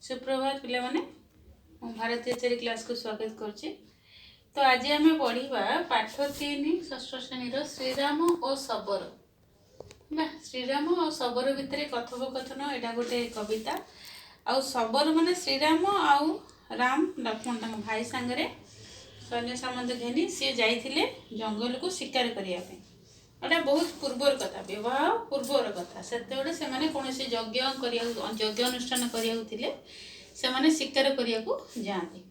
सुप्रभात पिला माने भारतीय चेरी क्लास को स्वागत करछि। तो आज आम पढ़ा पाठ 3 षष्ठ श्रेणी श्रीराम और शबर ना श्रीराम और शबर भितर कथोपकथन एटा गोटे कविता आ शबर माने श्रीराम आउ राम लक्ष्मण भाई सांगरे सैन्य सामंत घेनी सी जाइथिले जंगल को शिकार करिया पे। एटा बहुत पूर्वर कथा विवाह पूर्वर कथा सेते से माने कोनोसी यज्ञ अनुष्ठान करिया से माने शिकार करिया जाती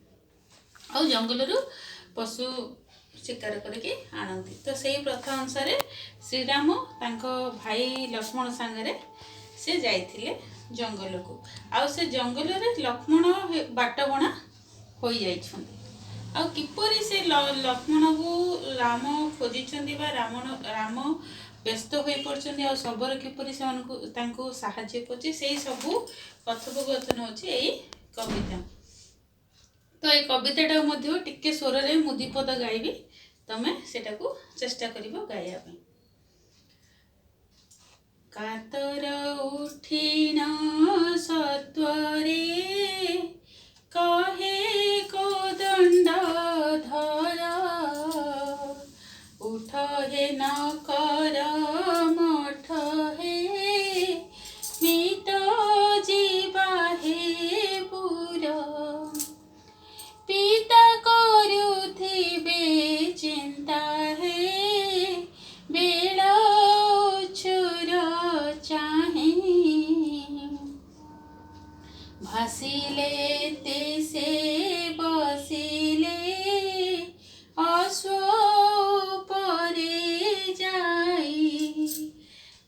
और जंगल पशु शिकार करके आनती। तो सही प्रथा अनुसार श्रीराम तांको भाई लक्ष्मण सांगरे से जाइथिले जंगल को आ से जंगल रे लक्ष्मण बाटबणा हो जाइछन्ती आ किपरि से लक्ष्मण को राम खोजिछन्ती बा राम व्यस्त हो पड़छन्ती आ शबर किपरि से तांको सहाय्य करछि सेही सबु कथोपकथन अछि एई कविता। तो ये कविताटा मध्य टिके स्वर रे मु दीपद गाइबी तमे सेटा को चेष्टा करिवो गाइया पे। कातर उठिना सत्वरे कहे कोदंड धर उठ हे न कर मठ हे मित जीवा हे पुर पिता करुथिबे चिंता हे बेला छुर चाहे भासिले तेसे बसिले अश्व परे जाई।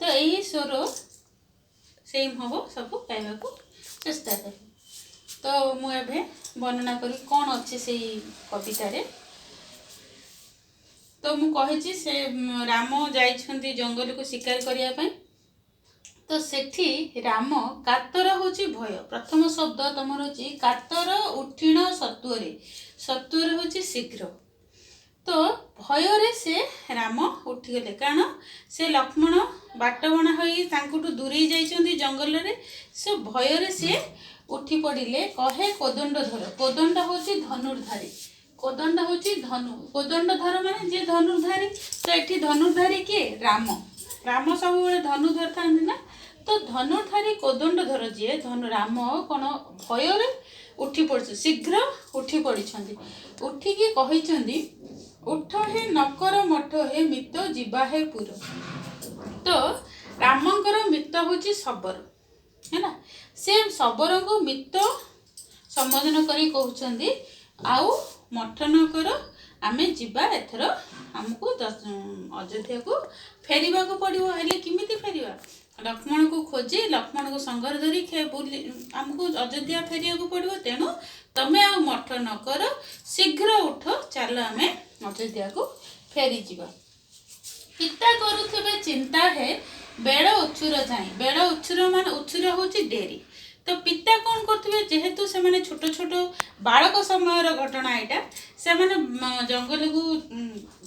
तो यही स्वर सेम हम सब गाइबा को चेष्टा कर। तो मुझे वर्णना करी कौन अच्छे से कविता रे। तो मु कहिछि से राम जाइछन्ती जंगल को शिकार करिया पई। तो सेठी राम कातर होची भय प्रथम शब्द तमर होची कातर उठिण सत्वरे सत्वरे होची शीघ्र। तो भय रे से राम उठी गले कारण से लक्ष्मण बाटबणा होई तांकुटू दूरी जाइछन्ती जंगल रे से भय रे से उठी पड़िले कहे कोदंड धर कोदंड होची धनुर्धारी कोदंड होची धनु कोदंड धर माने जे धनुर्धारी। तो एठी धनुर्धारी के राम राम सब धनु धरता ना। तो धनुर्धारी कोदंड धर जे धनु राम कोन भय रे उठी पड़छ शीघ्र उठी पड़िछन्ती उठिकी कहिछन्ती उठ हे नकर मठ हे मित जीवा हे पुर। तो रामंकर मित होची शबर है ना से शबर को मित संबोधन करी कहउछन्ती आउ मठ न कर आमे जीवा एथर हमको अयोध्या को फेरिबा को पड़िबो। हेले किमिति फेरिबा लक्ष्मण को खोजी लक्ष्मण को संगर धरी हमको अयोध्या फेरिया को पड़िबो। तेणु तमे आ मठ न कर शीघ्र उठ चल आमे अयोध्या को फेरी जीवा। पिता करुथिबे चिंता है बेड़ उछुर जाई बेड़ उछुर मान उछुर होची डेरी। तो पिता कौन करथिबे जेहेतु से माने छोट छोट बालक समय घटना एटा से माने जंगल को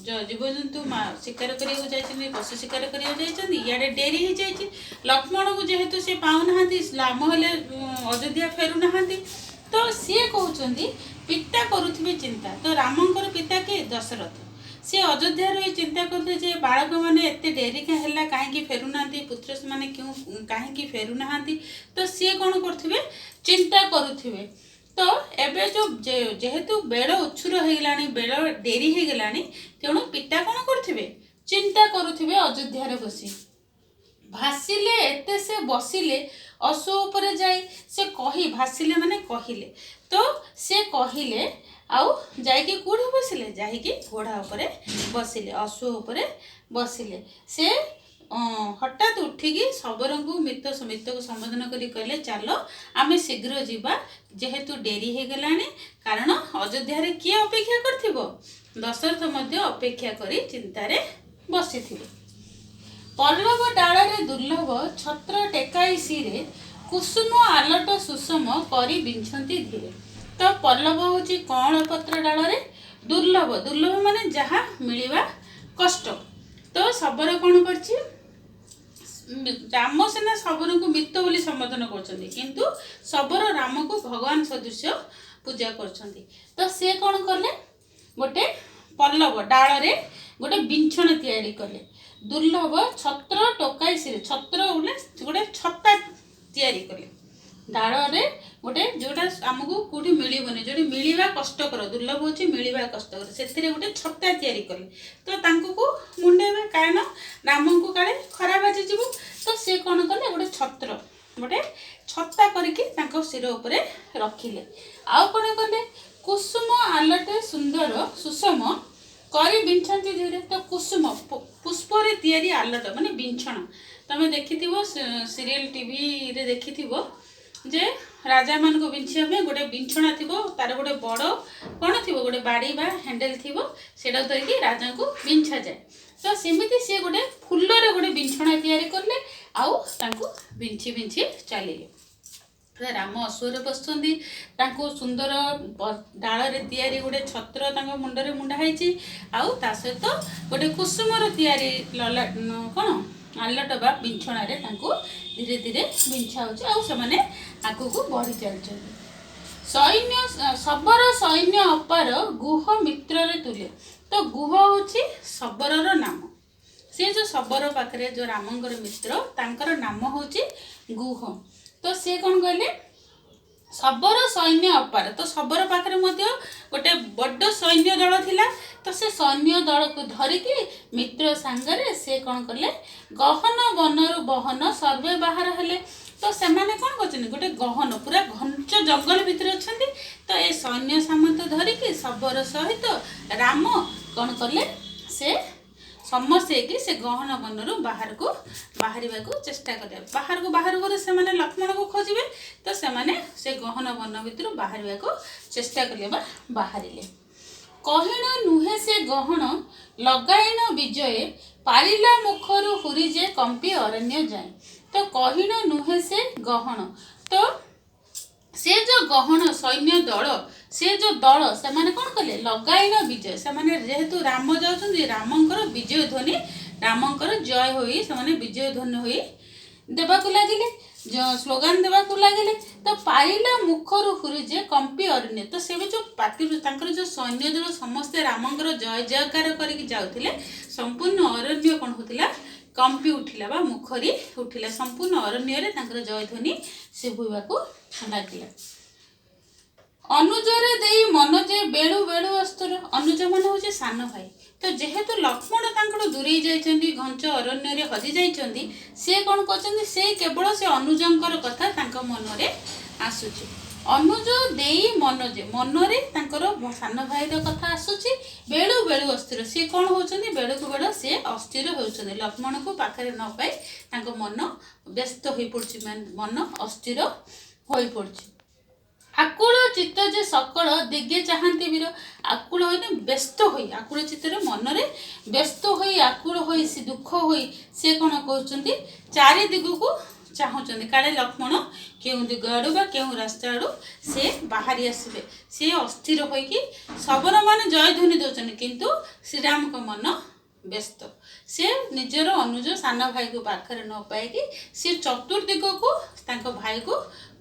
जीव जंतु शिकार करिया जाइछन्ती पशु शिकार करिया जाइछन्ती याडे डेरी हो जाइछि लक्ष्मण को जेहेतु से पाउ नहांती राम हेले अयोध्या फेरु नहांती। तो सी कहउछन्ती पिता करुथिबे चिंता। तो रामंकर पिता के दशरथ से अयोध्या रही चिंता करते जे बालक मैंने एत डेरी है कहीं फेरु ना पुत्र से मैंने क्यों कहीं फेरु ना। तो सी कौन करथिबे चिंता करुथिबे। तो एबे जो जेहेतु बेड़ उछुर हो गलानी बेड़ डेरी हो गलानी तेणु पिता कौन करथिबे चिंता करुथिबे अयोध्या रे बसी भासिले एते से बसिले अश्व उपरे जाई से कही भासिले माने कहिले। तो से कहिले आउ जाइके कोड़ी बसिले जाइके घोड़ा उपरे बसिले अश्व उपरे बसिले से हठात उठिकी शबर को मित को संबोधन करी कहले चलो आमे शीघ्र जीवा जेहेतु डेरी हो गलानी कारण अयोध्या रे किए अपेक्षा करथिबो दशरथ मध्य अपेक्षा करी चिंता रे बसिथिले। पल्लव डाल रे दुर्लभ छत्र टेकाई सिरे कुसुम आलट सुषम करी बिंछन्ति धीरे। तो पल्लव होची कौन पत्र डाल रे दुर्लभ दुर्लभ माने जहाँ मिलिबा कष्ट। तो शबर कौन करछि ରାମ ସିନା ଶବରଙ୍କୁ ମିତ ବୋଲି ସମ୍ବୋଧନ କରୁଛନ୍ତି, କିନ୍ତୁ ଶବର ରାମକୁ ଭଗବାନ ସଦୃଶ୍ୟ ପୂଜା କରୁଛନ୍ତି। ତ ସେ କ'ଣ କଲେ, ଗୋଟେ ପଲ୍ଲବ ଡାଳରେ ଗୋଟେ ବିଞ୍ଛଣ ତିଆରି କଲେ। ଦୁର୍ଲଭ ଛତ୍ର ଟୋକାଇସିରେ, ଛତ୍ର ଗୋଟେ ଛତା ତିଆରି କଲେ ଡାଳରେ, ଗୋଟେ ଯୋଉଟା ଆମକୁ କୋଉଠି ମିଳିବନି, ଯୋଉଠି ମିଳିବା କଷ୍ଟକର, ଦୁର୍ଲଭ ହେଉଛି ମିଳିବା କଷ୍ଟକର, ସେଥିରେ ଗୋଟେ ଛତା ତିଆରି କଲେ। ତ ତାଙ୍କୁ ମୁଣ୍ଡେଇବେ, କାରଣ ରାମଙ୍କୁ କାଳେ ଖରା ବାଜିଯିବ। ତ ସେ କ'ଣ କଲେ, ଗୋଟେ ଛତା କରିକି ତାଙ୍କ ଶିର ଉପରେ ରଖିଲେ। ଆଉ କ'ଣ କଲେ, କୁସୁମ ଆଲଟେ ସୁନ୍ଦର ସୁଷମ କରି ବିଞ୍ଛନ୍ତି ଧୀରେ। ତ କୁସୁମ ପୁଷ୍ପରେ ତିଆରି ଆଲଟ ମାନେ ବିଞ୍ଛଣ, ତମେ ଦେଖିଥିବ ସିରିଏଲ ଟିଭିରେ ଦେଖିଥିବ ଯେ ରାଜାମାନଙ୍କୁ ବିଞ୍ଚିବା ପାଇଁ ଗୋଟେ ବିଞ୍ଛଣା ଥିବ, ତାର ଗୋଟେ ବଡ଼ କ'ଣ ଥିବ, ଗୋଟେ ବାଡ଼ି ବା ହ୍ୟାଣ୍ଡେଲ ଥିବ, ସେଇଟାକୁ ଧରିକି ରାଜାଙ୍କୁ ବିଞ୍ଛାଯାଏ। ତ ସେମିତି ସିଏ ଗୋଟେ ଫୁଲରେ ଗୋଟେ ବିଞ୍ଛଣା ତିଆରି କଲେ, ଆଉ ତାଙ୍କୁ ବିଞ୍ଚି ବିଞ୍ଚି ଚାଲିଲେ। ରାମ ଅଶ୍ୱରେ ବସୁଛନ୍ତି, ତାଙ୍କୁ ସୁନ୍ଦର ଡାଳରେ ତିଆରି ଗୋଟେ ଛତ୍ର ତାଙ୍କ ମୁଣ୍ଡରେ ମୁଣ୍ଡା ହେଇଛି, ଆଉ ତା ସହିତ ଗୋଟେ କୁସୁମର ତିଆରି କ'ଣ ଆଲଟ ବା ବିଞ୍ଛଣାରେ ତାଙ୍କୁ ଧୀରେ ଧୀରେ ବିଞ୍ଛା ହେଉଛି, ଆଉ ସେମାନେ ଆଗକୁ ବଢ଼ି ଚାଲିଛନ୍ତି। ଶବର ସୈନ୍ୟ ଅପାର ଗୁହ ମିତ୍ରରେ ତୁଲେ। ତ ଗୁହ ହେଉଛି ଶବରର ନାମ। ସେ ଯେଉଁ ଶବର ପାଖରେ ଯେଉଁ ରାମଙ୍କର ମିତ୍ର, ତାଙ୍କର ନାମ ହେଉଛି ଗୁହ। ତ ସେ କ'ଣ କହିଲେ, ଶବର ସୈନ୍ୟ ଅପାର। ତ ଶବର ପାଖରେ ମଧ୍ୟ ଗୋଟେ ବଡ଼ ସୈନ୍ୟ ଦଳ ଥିଲା। ତ ସେ ସୈନ୍ୟ ଦଳକୁ ଧରିକି ମିତ୍ର ସାଙ୍ଗରେ ସେ କ'ଣ କଲେ, ଗହନ ବନରୁ ବହନ ସର୍ବେ ବାହାର ହେଲେ। ତ ସେମାନେ କ'ଣ କରୁଛନ୍ତି, ଗୋଟେ ଗହନ ପୁରା ଘଞ୍ଚ ଜଙ୍ଗଲ ଭିତରେ ଅଛନ୍ତି। ତ ଏ ସୈନ୍ୟ ସାମନ୍ତ ଧରିକି ଶବର ସହିତ ରାମ କ'ଣ କଲେ, ସେ ସମସ୍ତେ ହେଇକି ସେ ଗହନ ବନରୁ ବାହାରିବାକୁ ଚେଷ୍ଟା କଲେ। ବାହାରକୁ ସେମାନେ ଲକ୍ଷ୍ମଣକୁ ଖୋଜିବେ। ତ ସେମାନେ ସେ ଗହନ ବନ ଭିତରୁ ବାହାରିବାକୁ ଚେଷ୍ଟା କଲେ ବା ବାହାରିଲେ। କହିଣ ନୁହେଁ ସେ ଗହଣ ଲଗାଇନ ବିଜୟ, ପାରିଲା ମୁଖରୁ ହୁରି ଯେ କମ୍ପି ଅରଣ୍ୟ ଯାଏ। ତ କହିଣ ନୁହେଁ ସେ ଗହଣ, ତ ସେ ଯେଉଁ ଗହଣ ସୈନ୍ୟ ଦଳ, ସେ ଯେଉଁ ଦଳ, ସେମାନେ କ'ଣ କଲେ, ଲଗାଇନ ବିଜୟ। ସେମାନେ ଯେହେତୁ ରାମ ଯାଉଛନ୍ତି, ରାମଙ୍କର ବିଜୟ ଧ୍ୱନି, ରାମଙ୍କର ଜୟ ହୋଇ ସେମାନେ ବିଜୟ ଧ୍ୱନି ହୋଇ ଦେବାକୁ ଲାଗିଲେ, ସ୍ଲୋଗାନ ଦେବାକୁ ଲାଗିଲେ। ତ ପାରିଲା ମୁଖରୁ ହୁରି ଯେ କମ୍ପି ଅରଣ୍ୟ। ତ ସେ ବି ଯେଉଁ ପାଟିରୁ ତାଙ୍କର ଯେଉଁ ସୈନ୍ୟ ଦଳ ସମସ୍ତେ ରାମଙ୍କର ଜୟ ଜୟକାର କରିକି ଯାଉଥିଲେ, ସମ୍ପୂର୍ଣ୍ଣ ଅରଣ୍ୟ କ'ଣ ହେଉଥିଲା, କମ୍ପି ଉଠିଲା ବା ମୁଖରି ଉଠିଲା। ସମ୍ପୂର୍ଣ୍ଣ ଅରଣ୍ୟରେ ତାଙ୍କର ଜୟଧ୍ୱନି ଶୁଭିବାକୁ ଲାଗିଲା। ଅନୁଜରେ ଦେଇ ମନ ଯେ ବେଳୁ ବେଳୁ ଅସ୍ତର। ଅନୁଜ ମାନେ ହେଉଛି ସାନ ଭାଇ। ତ ଯେହେତୁ ଲକ୍ଷ୍ମଣ ତାଙ୍କଠୁ ଦୂରେଇ ଯାଇଛନ୍ତି, ଘଞ୍ଚ ଅରଣ୍ୟରେ ହଜି ଯାଇଛନ୍ତି, ସେ କ'ଣ କରୁଛନ୍ତି, ସେ କେବଳ ସେ ଅନୁଜଙ୍କର କଥା ତାଙ୍କ ମନରେ ଆସୁଛି। ଅନୁଜ ଦେଇ ମନ ଯେ, ମନରେ ତାଙ୍କର ସାନ ଭାଇର କଥା ଆସୁଛି। ବେଳୁ ବେଳୁ ଅସ୍ଥିର, ସିଏ କ'ଣ ହେଉଛନ୍ତି, ବେଳକୁ ବେଳ ସେ ଅସ୍ଥିର ହେଉଛନ୍ତି। ଲକ୍ଷ୍ମଣକୁ ପାଖରେ ନ ପାଇ ତାଙ୍କ ମନ ବ୍ୟସ୍ତ ହୋଇପଡ଼ୁଛି, ମନ ଅସ୍ଥିର ହୋଇପଡ଼ୁଛି। ଆକୁଳ ଚିତ୍ତ ଯେ ସକଳ ଦିଗେ ଚାହାନ୍ତି ବୀର। ଆକୁଳ ହୋଇନି ବ୍ୟସ୍ତ ହୋଇ, ଆକୁଳ ଚିତ୍ତରେ ମନରେ ବ୍ୟସ୍ତ ହୋଇ, ଆକୁଳ ହୋଇ, ସେ ଦୁଃଖ ହୋଇ ସେ କ'ଣ କରୁଛନ୍ତି, ଚାରି ଦିଗକୁ ଚାହୁଁଛନ୍ତି, କାଳେ ଲକ୍ଷ୍ମଣ କେଉଁ ଦିଗ ଆଡ଼ୁ ବା କେଉଁ ରାସ୍ତା ଆଡ଼ୁ ସେ ବାହାରି ଆସିବେ। ସେ ଅସ୍ଥିର ହୋଇକି ଶବରମାନେ ଜୟଧ୍ୱନି ଦେଉଛନ୍ତି, କିନ୍ତୁ ଶ୍ରୀରାମଙ୍କ ମନ ବ୍ୟସ୍ତ। ସେ ନିଜର ଅନୁଜ ସାନ ଭାଇକୁ ପାଖରେ ନ ପାଇକି ସେ ଚତୁର୍ଦିଗକୁ ତାଙ୍କ ଭାଇକୁ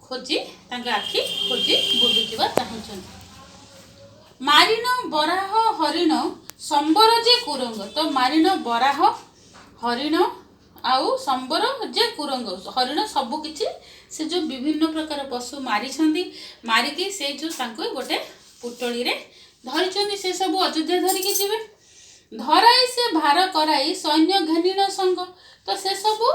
ଖୋଜି, ତାଙ୍କ ଆଖି ଖୋଜି ବୁଲୁଯିବା ଚାହୁଁଛନ୍ତି। ମାରିଣ ବରାହ ହରିଣ ସମ୍ବର ଯେ କୁରଙ୍ଗ। ତ ମାରିଣ ବରାହ ହରିଣ ଆଉ ସମ୍ବର ଯେ କୁରଙ୍ଗ, ହରିଣ ସବୁ କିଛି ସେ ଯେଉଁ ବିଭିନ୍ନ ପ୍ରକାର ପଶୁ ମାରିଛନ୍ତି, ମାରିକି ସେ ଯେଉଁ ତାଙ୍କୁ ଗୋଟେ ପୁଟଳିରେ ଧରିଛନ୍ତି, ସେ ସବୁ ଅଯୋଧ୍ୟା ଧରିକି ଯିବେ। ଧରାଇ ସେ ଭାର କରାଇ ସୈନ୍ୟ ଘେନିଣ ସଙ୍ଗ। ତ ସେ ସବୁ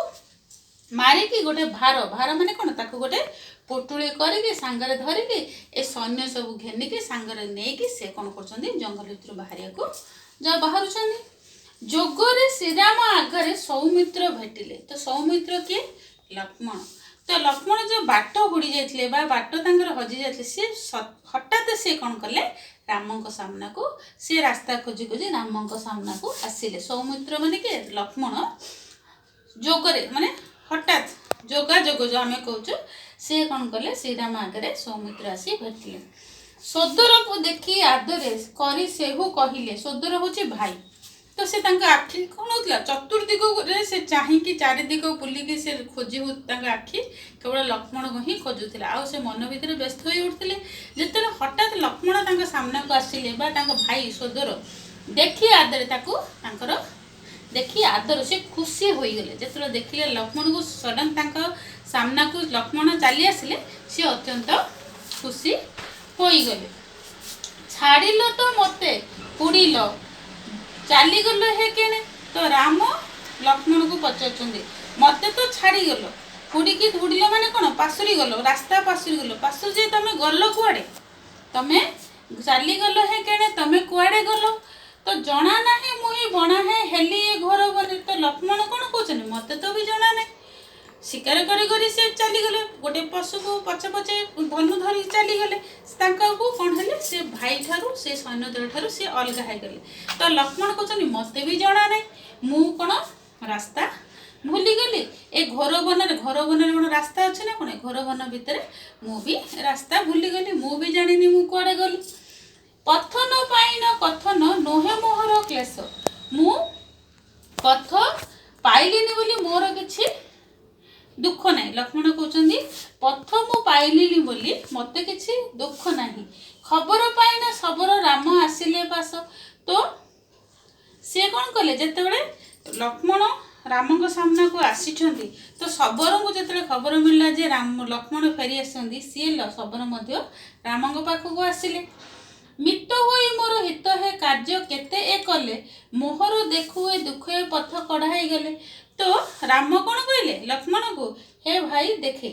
ମାରିକି ଗୋଟେ ଭାର ମାନେ କ'ଣ, ତାକୁ ଗୋଟେ ପୁଟୁଳି କରିକି ସାଙ୍ଗରେ ଧରିକି ଏ ସୈନ୍ୟ ସବୁ ଘେନିକି ସାଙ୍ଗରେ ନେଇକି ସେ କ'ଣ କରୁଛନ୍ତି, ଜଙ୍ଗଲ ଭିତରୁ ବାହାରୁଛନ୍ତି। ଯୋଗରେ ଶ୍ରୀରାମ ଆଗରେ ସୌମିତ୍ର ଭେଟିଲେ। ତ ସୌମିତ୍ର କିଏ, ଲକ୍ଷ୍ମଣ। ତ ଲକ୍ଷ୍ମଣ ଯେଉଁ ବାଟ ବୁଡ଼ି ଯାଇଥିଲେ ବା ବାଟ ତାଙ୍କର ହଜି ଯାଇଥିଲେ, ସେ ହଠାତ୍ ସେ କ'ଣ କଲେ, ରାମଙ୍କ ସାମ୍ନାକୁ ସେ ରାସ୍ତା ଖୋଜି ଖୋଜି ରାମଙ୍କ ସାମ୍ନାକୁ ଆସିଲେ। ସୌମିତ୍ର ମାନେ କିଏ, ଲକ୍ଷ୍ମଣ ଯୋଗରେ ମାନେ ହଠାତ୍ ଯୋଗାଯୋଗ ଯେଉଁ ଆମେ କହୁଛୁ, ସେ କ'ଣ କଲେ, ଶ୍ରୀରାମ ଆଗରେ ସୌମିତ୍ର ଆସି ଭେଟିଲେ। ସୋଦରକୁ ଦେଖି ଆଦରେ କରି ସେହୁ କହିଲେ। ସୋଦର ହେଉଛି ଭାଇ। ତ तो से आखि कौन होता चतुर्दिग से चाहिए चारिदिग बुलिकी से खोजी आखि केवल लक्ष्मण को ही खोजुला आ से मन भितर व्यस्त हो उठते जिते हठात लक्ष्मण सामना को आसिले भाई सोदर देखी आदर ताकर देखी आदर से खुशी हो गले जो देखिले लक्ष्मण को सडन सामना को लक्ष्मण चली आसिले सी अत्यंत खुशी हो गले। छाड़िल तो मते पुड़िल चलीगल हे केने तो राम लक्ष्मण को पचार मत तो छाड़ीगल पुड़िकी धुड़िल माने कौन पासुरी गल रास्ता पासुरी गल पासुरी जे तुम गल कुआड़े तमें चलीगल हे केने तमें कुआड़े गल तो जना ना मुही बना है हेली ये घर बने तो लक्ष्मण कौन कहते मत तो भी जना ना शिकार करी से चलीगले गोटे पशु को पचे पचे धनु धरी चलीगले कौन है से भाई ठारू से सैन्य दल ठारू से अलग हो गले तो लक्ष्मण कहते मत भी जना ना मु कौन रास्ता भूली गली ए घोर बन कौन रास्ता अच्छे ना कौन घोर बन भितर मु भी रास्ता भूली गली मु भी जानी मु कुआड़े गली पथन पाइन कथन नोहे मोहर क्लेश मु पथ पाइलिनी बोली मोर किछि दुख नहीं लक्ष्मण कहते पथ मु पाइलिनी बोली मते किछि दुख नहीं खबर पाइना सबरो राम आसिले पास तो सी कौन कले जिते लक्ष्मण राम को सामना को आसी तो शबर को जो खबर मिलला जे राम लक्ष्मण फेरी आसती सी शबर राम पाखक आसिले मित हुई मोर हित है कार्य केते ए कले मोहर देखु ए दुख ए पथ कढ़ाई गले तो राम कौन कहले लक्ष्मण को हे भाई देखे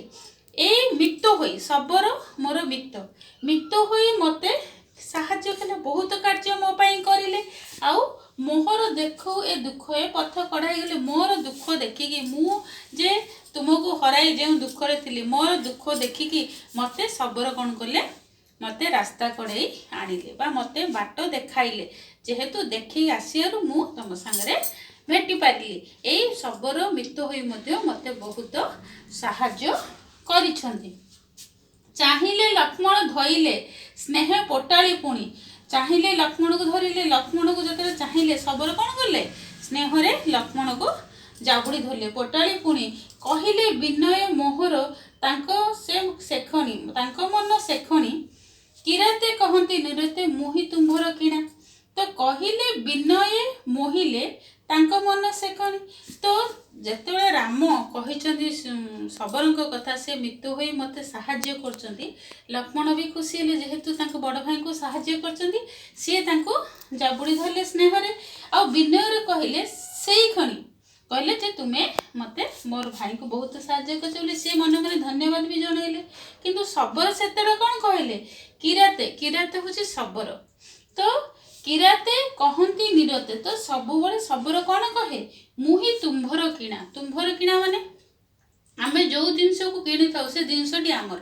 ए मित हुई शबर मोर मित हुई मते साहाଯ୍य कले बहुत कार्य मो पाई करिले आउ मोहर देखु ए दुख ए पथ कढ़ाई गले मोर दुख देखिकी मु जे तुमको हराई जे दुख रे थिली मोर दुख देखिकी मते शबर कौन कले मते रास्ता कड़े आनिले बा मते बाट देखाइले जेहेतु देखी आसियारु मु तुम संगरे भेटी पारिली एई शबर मित होई मते मते बहुत साहाଯ୍य करिसंती। चाहिले लक्ष्मण धइले स्नेह पोटाली पुणी चाहिले लक्ष्मण को धरिले लक्ष्मण को जतरे चाहिले शबर कौन करले स्नेह रे लक्ष्मण को जाबुड़ी धरले पोटाली पुणी कहिले विनय मोहर तांको से शेखणी तांको मन शेखणी किराते कहती निरते मोहि तुम्भर किणा तो कहिले विनय मोहिले तांको मन शेखणी तो जेतेबेले राम कहिचंदी शबर कथा से मृत्यु होई मते साहाଯ୍य करचंदी लक्ष्मण भी खुशी हेले जेहेतु तांको बड़ भाई को साहाଯ୍य करचंदी सी तांको जाबुड़ी धरले स्नेह रे आ विनय रे कहिले सेई खणी कहले जे तुम्हें मते मोर भाई को बहुत साहाଯ୍य कर सी मन मन धन्यवाद भी जनइले किंतु शबर से कौन कहले किराते हूँ शबर तो किराते कहती निरते तो सब शबर कौन कहे मुही तुम्भर किणा माने आमे जो जिनस को किणी था से जिनसटी आमर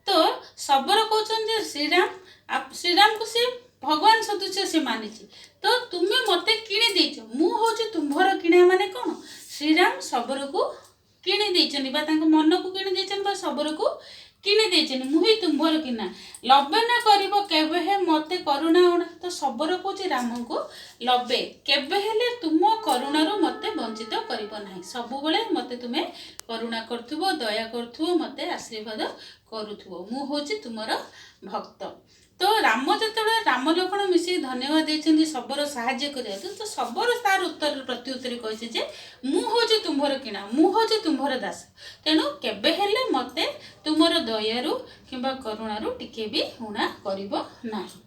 तो शबर कहते श्रीराम को सी भगवान सदृश से मानी तो तुम्हें मते किणी देच मु हूँ तुम्भर किणा माने कौन श्रीराम शबर को किणी देचनी बा तांको मन को किणी देचन बा शबर को किणी देचनी मुही तुम्भर किना लबे न करिबो केबे हे मते करुणा उणा तो शबर कहूँ राम को लबे केबे हेले तुम करुणारू मते वंचित करिबो नाही सब बेले मते तुमे करुणा करथुबो दया करथुबो मते आशीर्वाद करूथुबो मु होची तुमर भक्त तो राम जो राम लक्ष्मण मिसी धन्यवाद देते शबर साहाଯ୍य करिया तो शबर तार उत्तर प्रत्युत्तर कही मु हूँ तुम्भर किणा मु हूँ तुम्भर दास तेणु केबे हेले मते तुमर दयारू किंबा करुणारू टिके भी ऊणा करिबो नाही।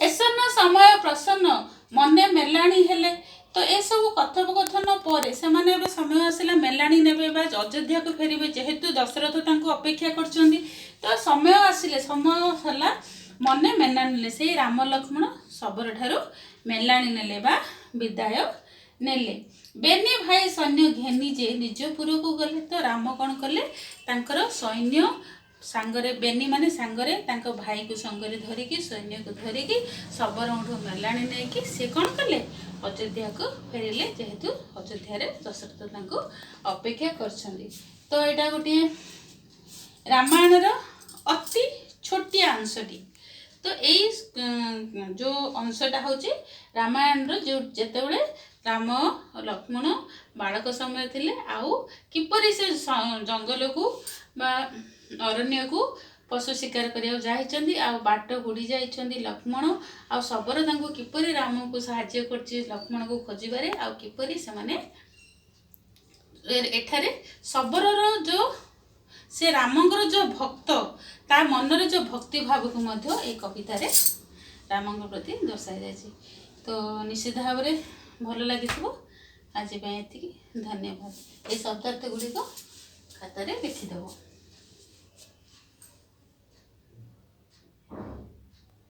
एसन समय प्रसन्न मने मेलाणी हेले तो ए सब कथोपकथन पर से समय आसला मेलाणी नेबे बा अयोध्या को फेरबे जेहेतु दशरथ तांको अपेक्षा करछंदी तो समय आसिले समय हला मने मेलाणी से राम लक्ष्मण शबर ठारू मेलाणी नेले बा विदाय नेले बेनी भाई सैन्य घेनी जे निजपुर को गले तो राम कौन कले तांकर सैन्य सांगरे बेनी माने सांगरे तांको भाई को संगरे धरिकी सैन्य को धरिकी शबर मेलाणी नहीं कि से कौन कले अयोध्या को फेरिले जेहेतु अयोध्या रे दशरथ तांको अपेक्षा करछंदी तो एटा गोटे रामायण रो अति छोटिया अंशटी तो यही जो अंशटा हूँ रामायण जो जितेबले राम लक्ष्मण बालक समय थिले आउ किपरि से जंगल को बा अरण्य को पशु शिकार करिया जाइछन्ती आ बाट बुड़ी जाइछन्ती लक्ष्मण आ शबर तांको किपरि राम को सहाय्य करछि लक्ष्मण को खोजिबारे आ किपरि से माने एठारे शबरर जो से रामंकर जो भक्त ता मनरे जो भक्ति भाव को मध्य ए कविता रे रामंकर प्रति दर्शाई जाइछि। तो निश्चित भाव में भल लगी आज एति धन्यवाद। ए शब्दार्थ गुड़िक खातार लिखिदेव।